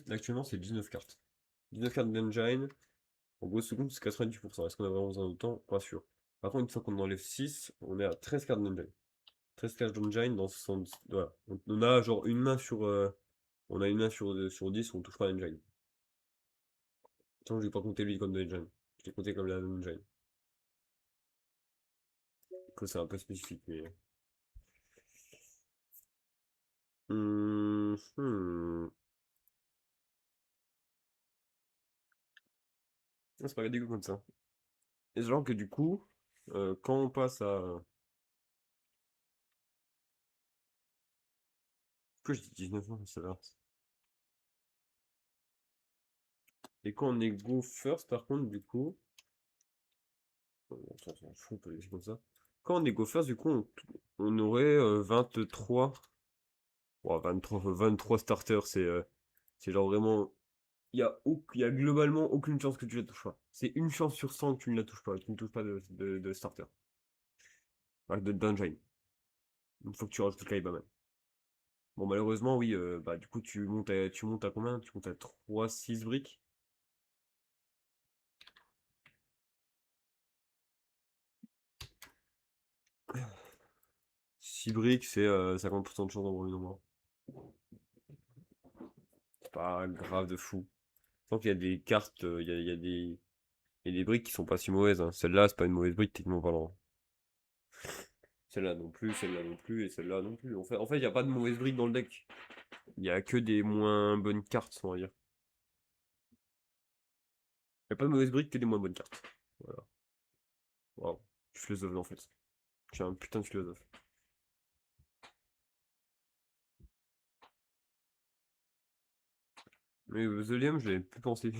actuellement c'est 19 cartes. 19 cartes d'engine. En gros, second, c'est 90%. Est-ce qu'on a vraiment besoin d'autant? Pas sûr. Par contre, une fois qu'on enlève 6, on est à 13 cartes d'engine. 13 cartes d'engine dans 70. Voilà. On a genre une main sur. On a une main sur 10, on touche pas à l'engine. Attends, je vais pas compter lui comme de l'engine. Je l'ai compté comme la engine. Que c'est un peu spécifique, mais. Hmm. Ah, c'est pas dégueu comme ça. Et genre que du coup, quand on passe à. Pourquoi je dis 19 ans, ça va. Et quand on est go first, par contre, du coup. On s'en fout, on peut laisser comme ça. Quand on est go first, du coup, on aurait 23. Ouais, 23 starters, c'est genre vraiment. Il y a globalement aucune chance que tu la touches pas. C'est une chance sur 100 que tu ne la touches pas, que tu ne touches pas de starter. Enfin, de d'engine. Il faut que tu rajoutes le Kaibaman. Bon, malheureusement, oui, bah, du coup, tu montes à combien? Tu montes à 3 6 briques. 6 briques, c'est 50% de chance d'avoir une ombre. pas grave de fou. Je pense qu'il y a des cartes, il y a des briques qui sont pas si mauvaises, hein. Celle-là, c'est pas une mauvaise brique, techniquement parlant. Celle-là non plus, celle-là non plus, et celle-là non plus. En fait, il n'y a pas de mauvaise brique dans le deck. Il y a que des moins bonnes cartes, on va dire. Il n'y a pas de mauvaise brique, que des moins bonnes cartes. Voilà. Waouh. Je suis philosophe, en fait. Je suis un putain de philosophe. Mais Mausoleum, je l'avais plus pensé.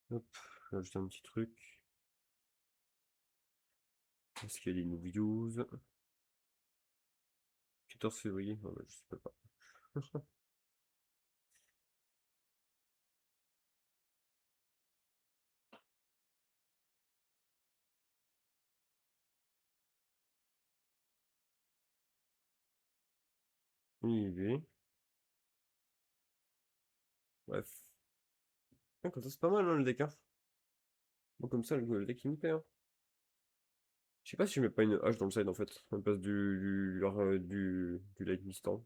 Hop, rajouter un petit truc. Est-ce qu'il y a des new views? 14 février, oh, bah, je sais pas. IB. Bref. Ah, comme ça, c'est pas mal, hein, le deck, hein. Bon, comme ça, le deck, il me plaît, hein. Je sais pas si je mets pas une hache dans le side, en fait. À la place du Lightning Storm.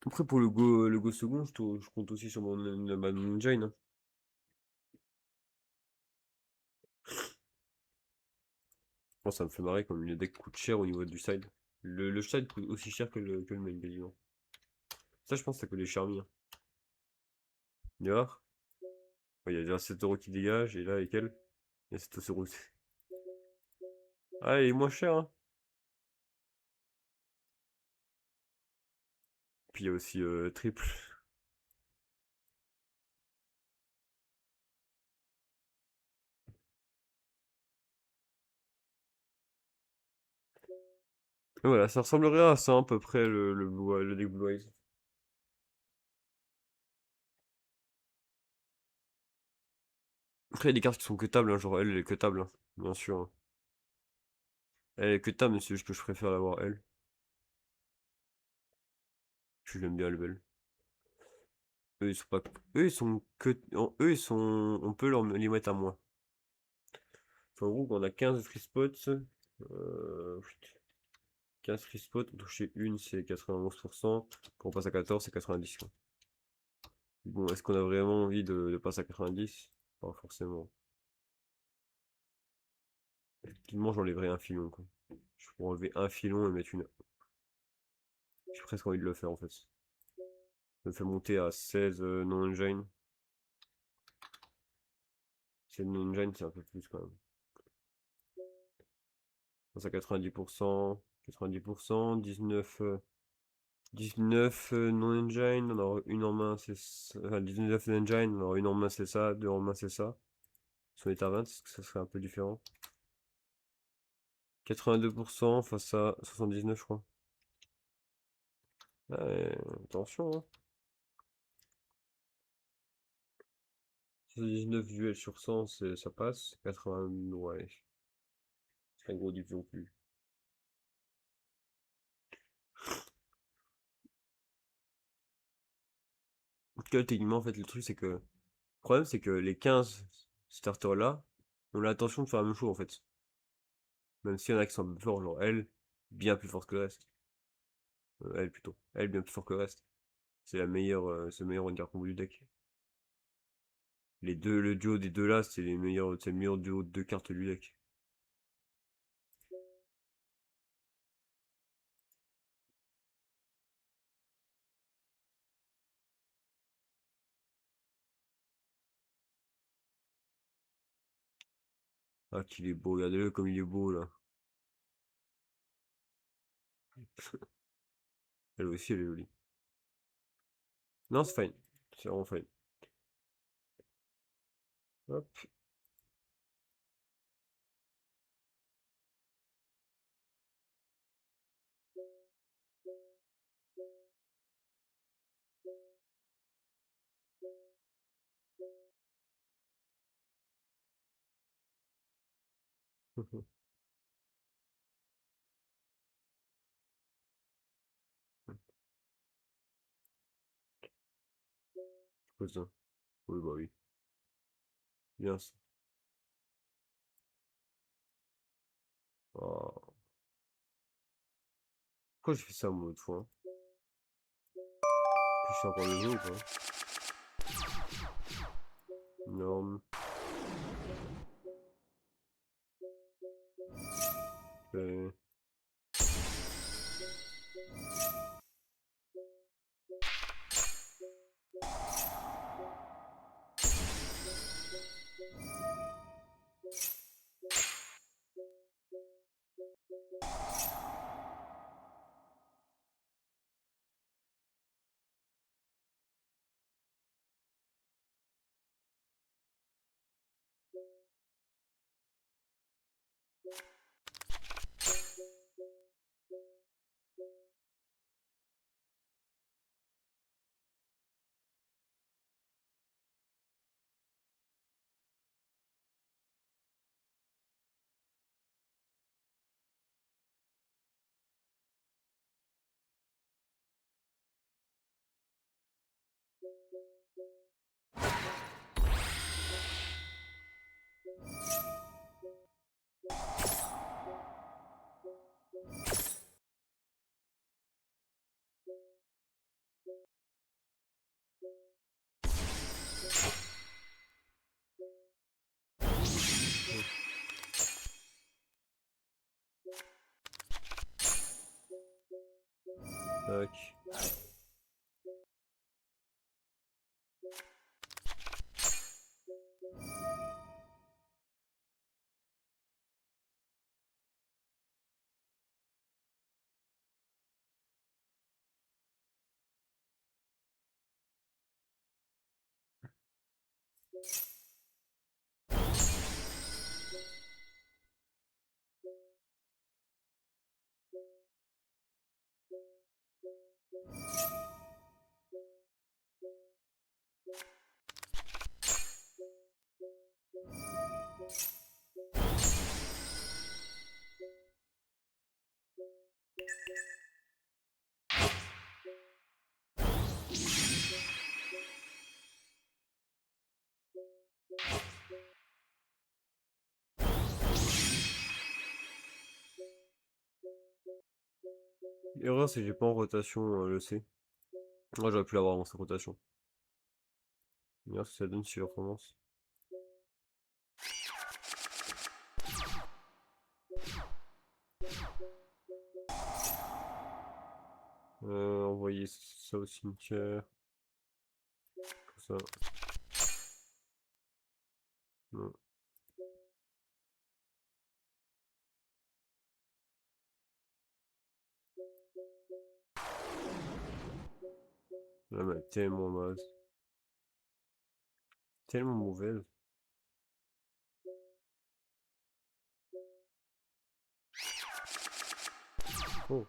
Après, pour le go second, je compte aussi sur ma Moonjane, hein. Bon, ça me fait marrer comme le deck coûte cher au niveau du side. Le side coûte aussi cher que le main, quasiment. Ça, je pense que ça coûte des charmis, hein. D'accord. Il y a déjà 7 € qui dégage, et là, avec elle, il y a 7 €. Ah, il est moins cher, hein. Puis il y a aussi triple. Et voilà, ça ressemblerait à ça à peu près le deck Blue Eyes. Après, il y a des cartes qui sont cuttables, hein, genre elle est cuttable, hein, bien sûr, hein. Elle est cuttable, mais c'est juste que je préfère l'avoir elle. Je l'aime bien, elle est belle. Eux, ils sont pas. Eux, ils sont que. Eux, ils sont. On peut les mettre à moins. Enfin, en gros, on a 15 free spots. 15 free spots, toucher une, c'est 91%. Quand on passe à 14, c'est 90, quoi. Bon, est-ce qu'on a vraiment envie de passer à 90? Pas forcément. Effectivement, j'enlèverai un filon, quoi. Je pourrais enlever un filon et mettre une. J'ai presque envie de le faire, en fait. Ça me fait monter à 16 non-engine. 16 non-engine, c'est un peu plus, quand même. On passe à 90%. 90%, 19 non-engine, on aura une en main, c'est ça. Enfin, 19 non-engine, on aura une en main, c'est ça. Deux en main, c'est ça. Si on est à 20, ça serait un peu différent. 82% face à 79, je crois. Ouais, attention, hein. 79 duels sur 100, ça passe. 80, ouais. C'est un gros diff non plus. En tout cas, techniquement, en fait, le truc, c'est que. Le problème, c'est que les 15 starters là, on a l'intention de faire la même chose, en fait. Même s'il y en a qui sont un peu plus forts, genre elle, bien plus forte que le reste. Elle plutôt. Elle, bien plus fort que le reste. C'est le meilleur Wonder Combo du deck. Le duo des deux là, c'est le meilleur duo de deux cartes du deck. Ah, qu'il est beau, regardez-le comme il est beau là. Elle aussi, elle est jolie. Non, c'est fine. C'est vraiment fine. Hop. Quoi ça? Oui, bah oui. Bien ça. Ah. Pourquoi j'ai fait ça moi l'autre fois? Puis je sais encore le jeu ou pas? Non. Euh, Tac. Erreur, c'est que j'ai pas en rotation le C. Moi j'aurais pu l'avoir en sa rotation. Regarde ce que ça donne sur performance. Envoyer ça au cimetière. Comme ça. Non. Là, mais elle est tellement naze. Tellement mauvaise. Oh.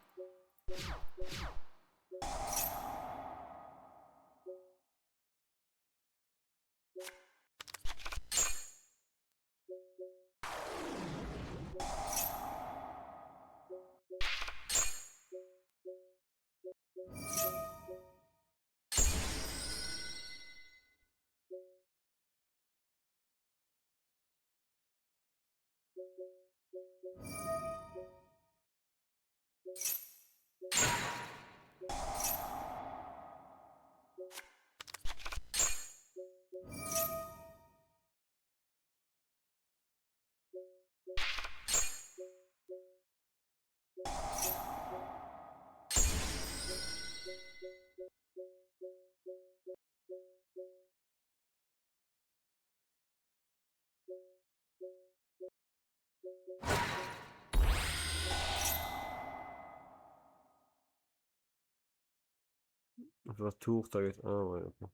On va faire tour, target 1, ouais. Ok.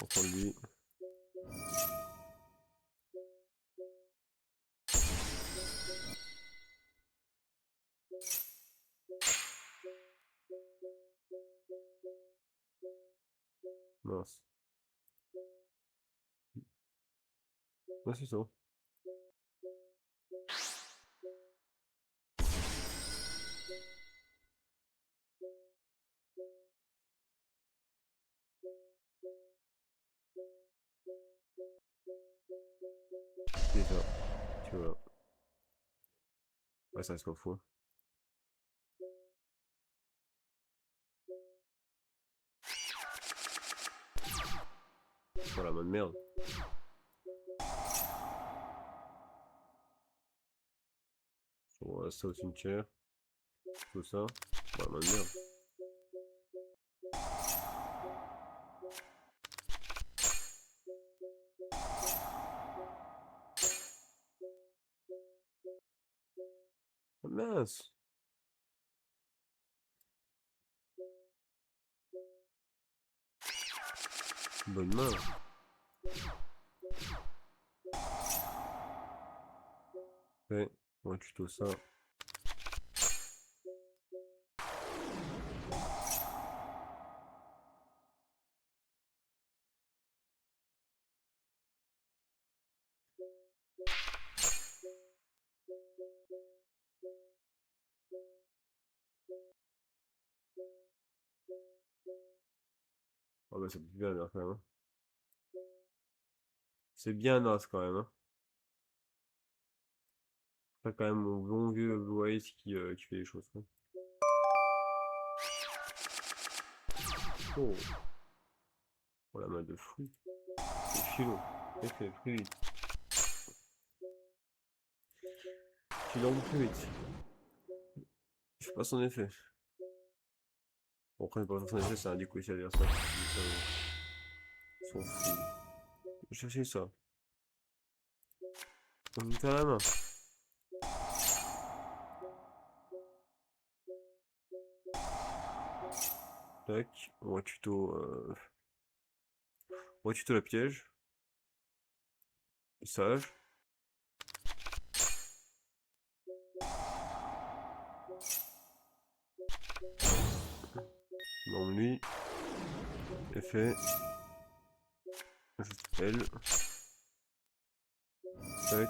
On prend lui. Mince. Ouais, c'est ça. C'est ça. Tu vois. Ouais, ça reste pas fou. Voilà, bonne merde. Voilà, ça au cimetière. Tout ça. Voilà, bonne merde. Ah, mince. Bonne main. Ouais, ouais, tuto ça. Ah bah c'est bien là quand même. Hein. C'est bien naze quand même. Hein. Pas quand même mon bon vieux Blue Eyes qui fait les choses. Quoi. Oh. Oh la main de fou. C'est filon. Fait plus vite. Filon plus vite. Je sais pas son effet. Bon, après, pas son effet, c'est un du coup ici à dire ça. Ils sont fous. Cherchez ça. On me fait la main. Tac. On va tuto. On va tuto la piège. Sage. Non, lui. Effet. Juste elle. Tac.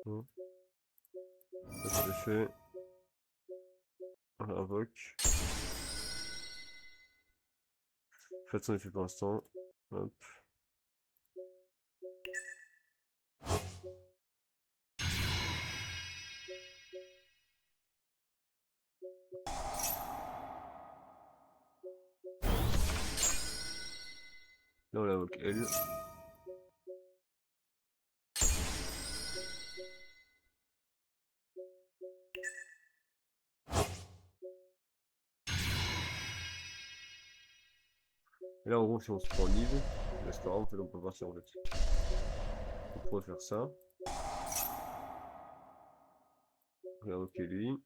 Bon. Ça c'est fait. On invoque. Faites son effet pour l'instant. Hop. Là on invoque elle. Et là en gros si on se prend live, là c'est pas grave, en fait on peut partir en fait. On pourrait faire ça. On va invoquer lui.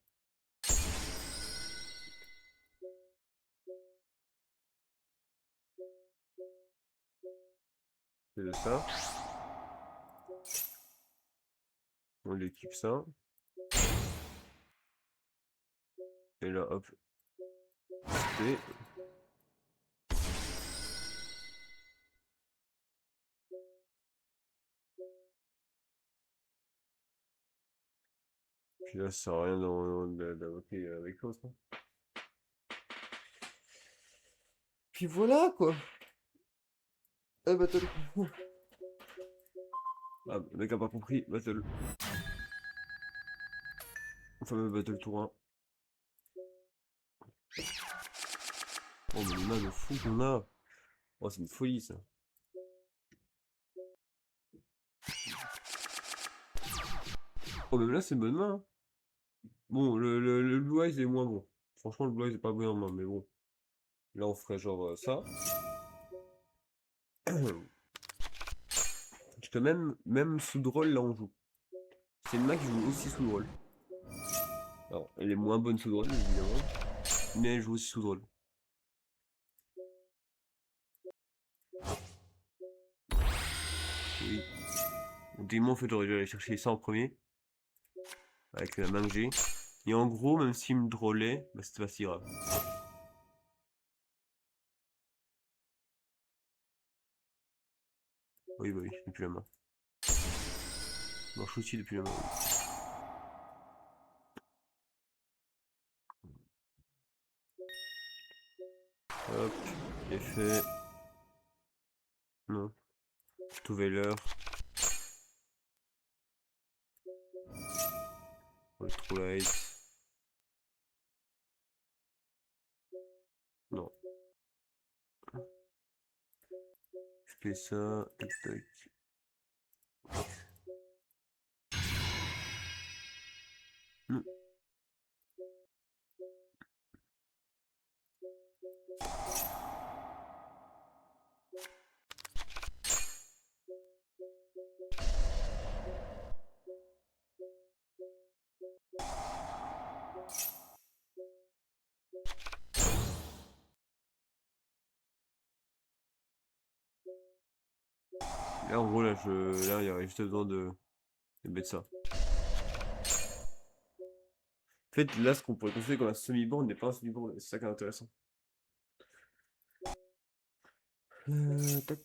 C'est de ça. On l'équipe ça. Et là hop. Et puis là ça sert à rien d'invoquer avec l'autre. Hein. Puis voilà quoi. Battle. Ah, le mec a pas compris, battle. Fameux battle tour 1. Oh mais les mains de fou qu'on a. Oh c'est une folie ça. Oh même là c'est une bonne main. Hein. Bon le Blue Eyes est moins bon. Franchement le Blue Eyes est pas bon en main mais bon. Là on ferait genre ça. Parce que même sous drôle là on joue. C'est une main qui joue aussi sous drôle. Alors elle est moins bonne sous drôle évidemment. Mais elle joue aussi sous drôle. Oui. Au démon en fait j'aurais dû aller chercher ça en premier. Avec la main que j'ai. Et en gros même s'il me drôlait, bah c'était pas si grave. Oui bah oui, depuis la main. Marche aussi depuis la main. Oui. Hop, effet. Non. Touveler. Ultralight. Non. Je fais ça. Tac tac. Hmm. Là, en gros, là, là, il y aurait juste besoin de mettre ça. En fait, là, ce qu'on pourrait considérer comme un semi-board n'est pas un semi-board, c'est ça qui est intéressant. Tac.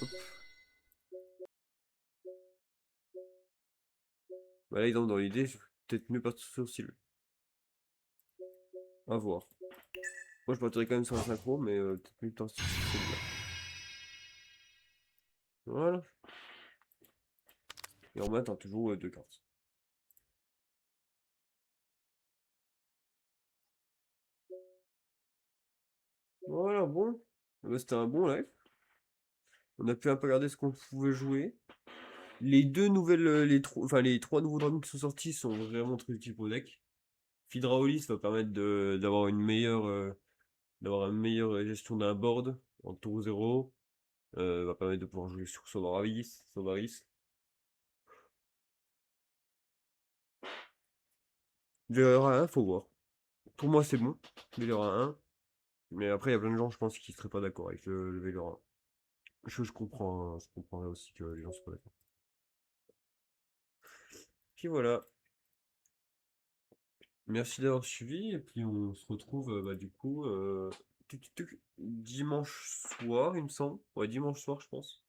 Hop. Bah là, exemple, dans l'idée, je vais peut-être mieux partir sur style. À voir. Moi, je partirais quand même sur un synchro, mais peut-être mieux partir sur celui-là. Voilà. Et en main, t'as toujours deux cartes. Voilà, bon. Bah, c'était un bon live. On a pu un peu regarder ce qu'on pouvait jouer. Les deux nouvelles, enfin les trois nouveaux dragons qui sont sortis sont vraiment très utiles au deck. Hydraulis va permettre d'avoir d'avoir une meilleure gestion d'un board en tour 0. Va permettre de pouvoir jouer sur Sovaris. Vélora 1, faut voir. Pour moi, c'est bon. Vélora 1. Mais après, il y a plein de gens, je pense, qui seraient pas d'accord avec le Vélora 1. Je comprends, hein, je comprendrais aussi que les gens soient pas d'accord. Puis voilà. Merci d'avoir suivi. Et puis, on se retrouve, bah, du coup, dimanche soir, il me semble. Ouais, dimanche soir, je pense.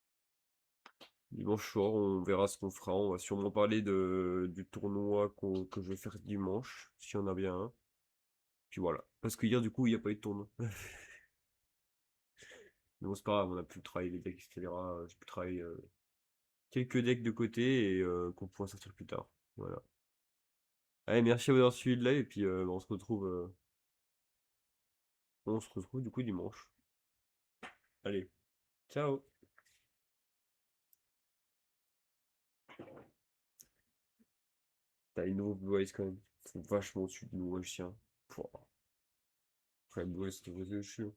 Dimanche soir, on verra ce qu'on fera. On va sûrement parler du tournoi que je vais faire dimanche, s'il y en a bien un. Puis voilà. Parce que hier, du coup, il n'y a pas eu de tournoi. Mais bon, c'est pas grave, on a pu travailler les decks, etc. J'ai pu travailler quelques decks de côté et qu'on pourra sortir plus tard. Voilà. Allez, merci d'avoir suivi le live et puis on se retrouve du coup dimanche. Allez, ciao! T'as une nouveau Blue Eyes quand même. Ils sont vachement au-dessus de nous, le chien. Pouah. Après, Blue Eyes, c'est le chiant.